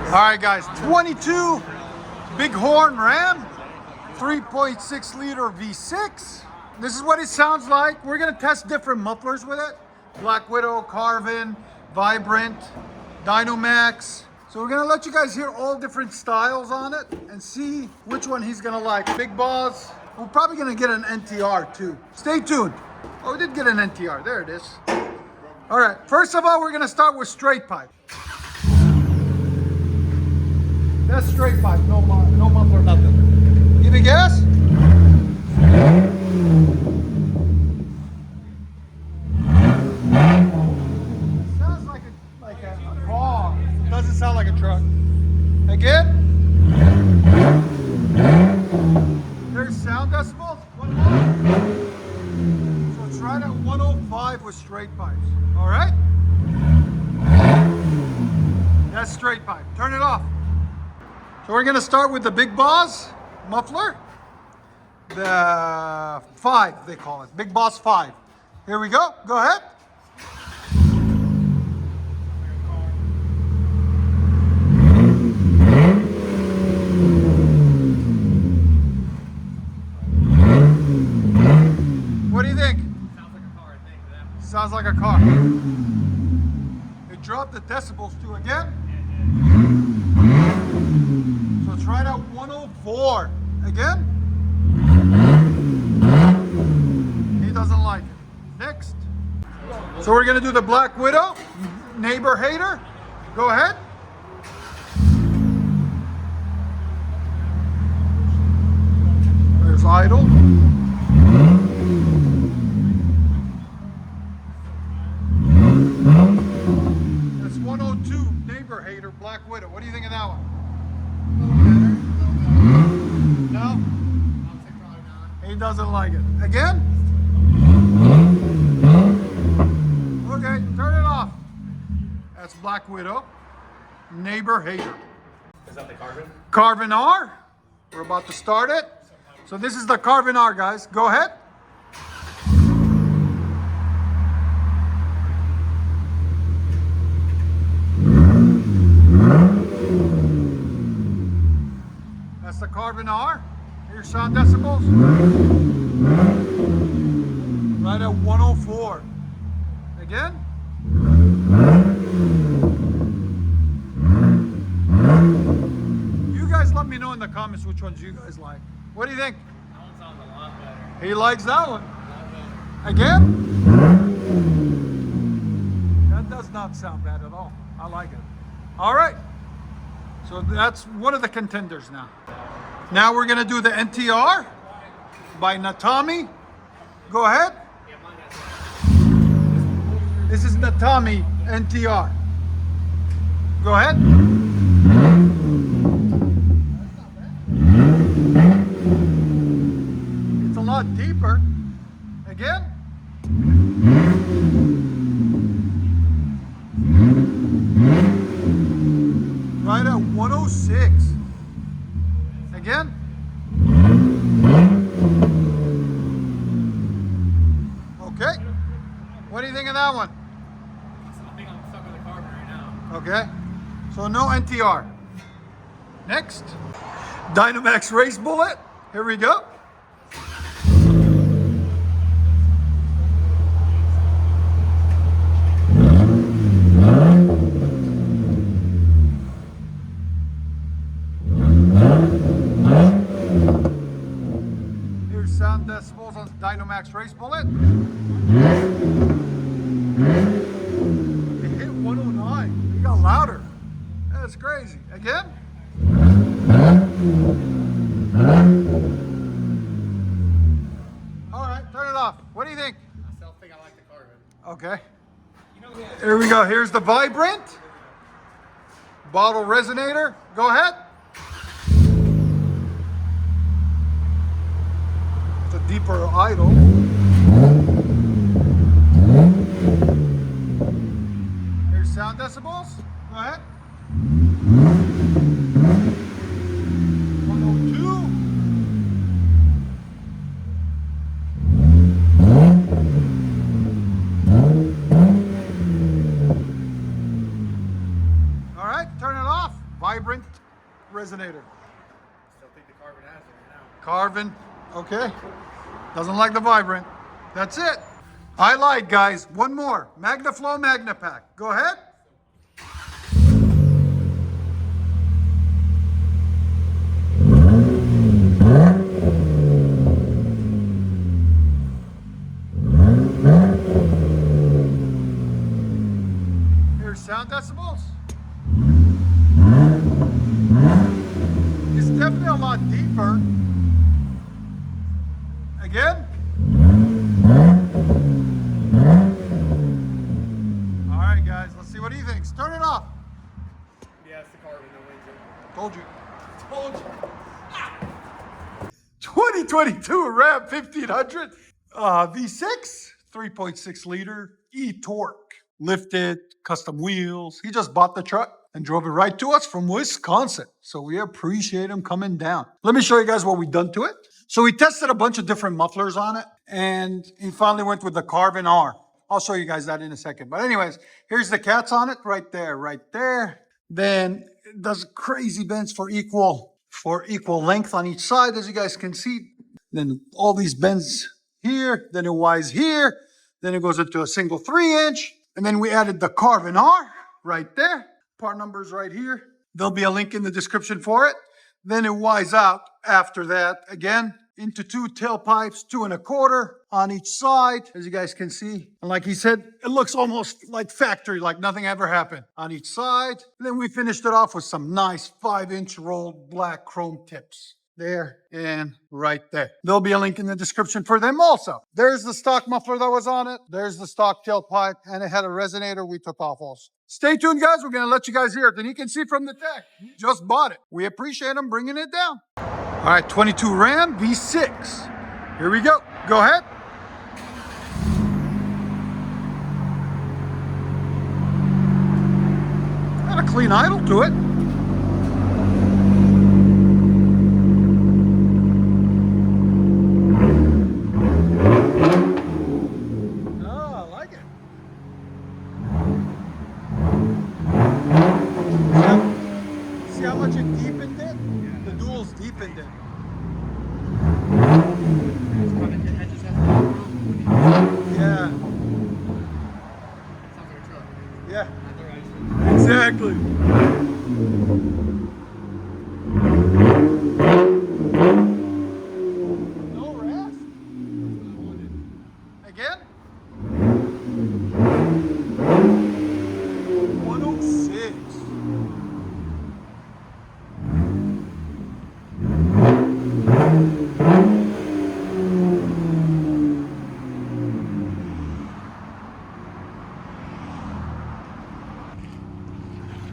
All right, guys, 22 Bighorn Ram, 3.6 liter V6. This is what it sounds like. We're gonna test different mufflers with it. Black Widow, Carven, Vibrant, Dynomax. So we're gonna let you guys hear all different styles on it and see which one he's gonna like. BIGBOZ. We're probably gonna get an NTR too. Stay tuned. Oh, we did get an NTR. There it is. All right, first of all, we're gonna start with straight pipe. That's straight pipe, no muffler, nothing. Give me gas. Sounds like a car. Doesn't sound like a truck. Again. There's sound decibels. One more. So try that 105 with straight pipes. All right. That's straight pipe. Turn it off. So we're gonna start with the BIGBOZ muffler. The 5, they call it. BIGBOZ 5. Here we go. Go ahead. What do you think? Sounds like a car, I think. Sounds like a car. It dropped the decibels too again. So try that 104 again. He doesn't like it. Next. So we're gonna do the Black Widow, Neighborhater. Go ahead. There's idle. That's 102 Neighborhater, Black Widow. What do you think of that one? No? He doesn't like it. Again? Okay, turn it off. That's Black Widow. Neighborhater. Is that the Carven? Carven R. We're about to start it. So this is the Carven R, guys. Go ahead. That's the Carven R. Here's sound decibels. Right at 104. Again. You guys let me know in the comments which ones you guys like. What do you think? That one sounds a lot better. He likes that one. Again? That does not sound bad at all. I like it. All right. So that's one of the contenders now. Now we're gonna do the NTR by NETAMI. Go ahead. This is NETAMI NTR. Go ahead. It's a lot deeper. Again. Right at 106. Again. Okay. What do you think of that one? I think I'm stuck with the Carven right now. Okay. So no NTR. Next. Dynomax Race Bullet. Here we go. Sound decibels on Dynomax Race Bullet. It hit 109. It got louder. That's crazy. Again. All right, turn it off. What do you think? I still think I like the Carven. Okay. Here we go. Here's the Vibrant. Bottle Resonator. Go ahead. Deeper idle. Here's sound decibels. Go ahead. 102. vibrant resonator. Still think the Carven has it right now. Carven, okay. Doesn't like the vibrant. That's it. I lied, guys. One more. Magnaflow Magnapack. Go ahead. Here's sound decibels. It's definitely a lot deeper. Again. All right, guys, let's see what he thinks. Turn it off. Yeah, it's the Carven that wins it. Told you. Told you. 2022 Ram 1500 V6, 3.6 liter e-torque, lifted, custom wheels. He just bought the truck and drove it right to us from Wisconsin. So we appreciate him coming down. Let me show you guys what we've done to it. So we tested a bunch of different mufflers on it, and he finally went with the Carven R. I'll show you guys that in a second. But anyways, here's the cats on it right there, right there. Then it does crazy bends for equal length on each side, as you guys can see. Then all these bends here, then it wise here, then it goes into a single 3-inch, and then we added the Carven R right there. Part numbers right here. There'll be a link in the description for it. Then it wise out after that again into 2 tailpipes, 2 1/4 on each side, as you guys can see. And like he said, it looks almost like factory, like nothing ever happened on each side. And then we finished it off with some nice 5-inch rolled black chrome tips. There and right there. There'll be a link in the description for them also. There's the stock muffler that was on it. There's the stock tailpipe, and it had a resonator we took off also. Stay tuned, guys. We're going to let you guys hear it. And you can see from the tech, he just bought it. We appreciate him bringing it down. All right, 22 Ram V6. Here we go. Go ahead. Got a clean idle to it. Yeah, exactly. No rest. Again? 106.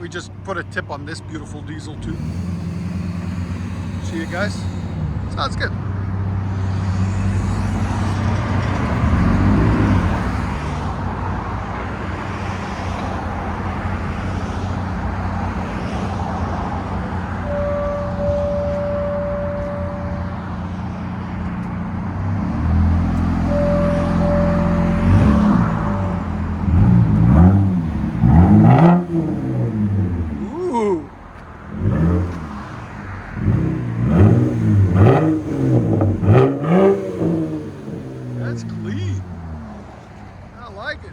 We just put a tip on this beautiful diesel too. See you guys? Sounds good. That's clean. I like it.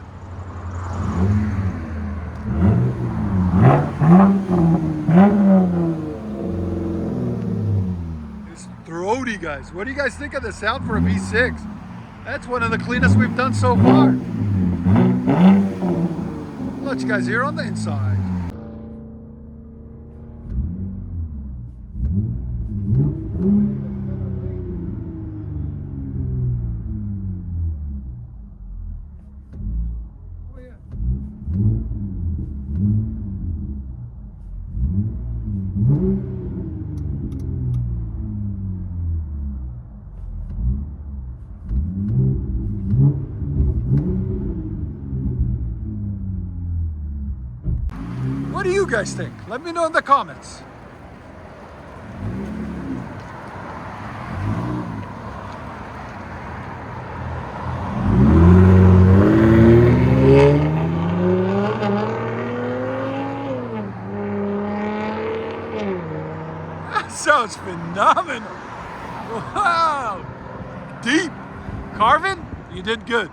It's throaty, guys. What do you guys think of the sound for a V6? That's one of the cleanest we've done so far. I'll let you guys hear on the inside. What do you guys think? Let me know in the comments. sounds phenomenal. Wow. Deep. Carven, you did good.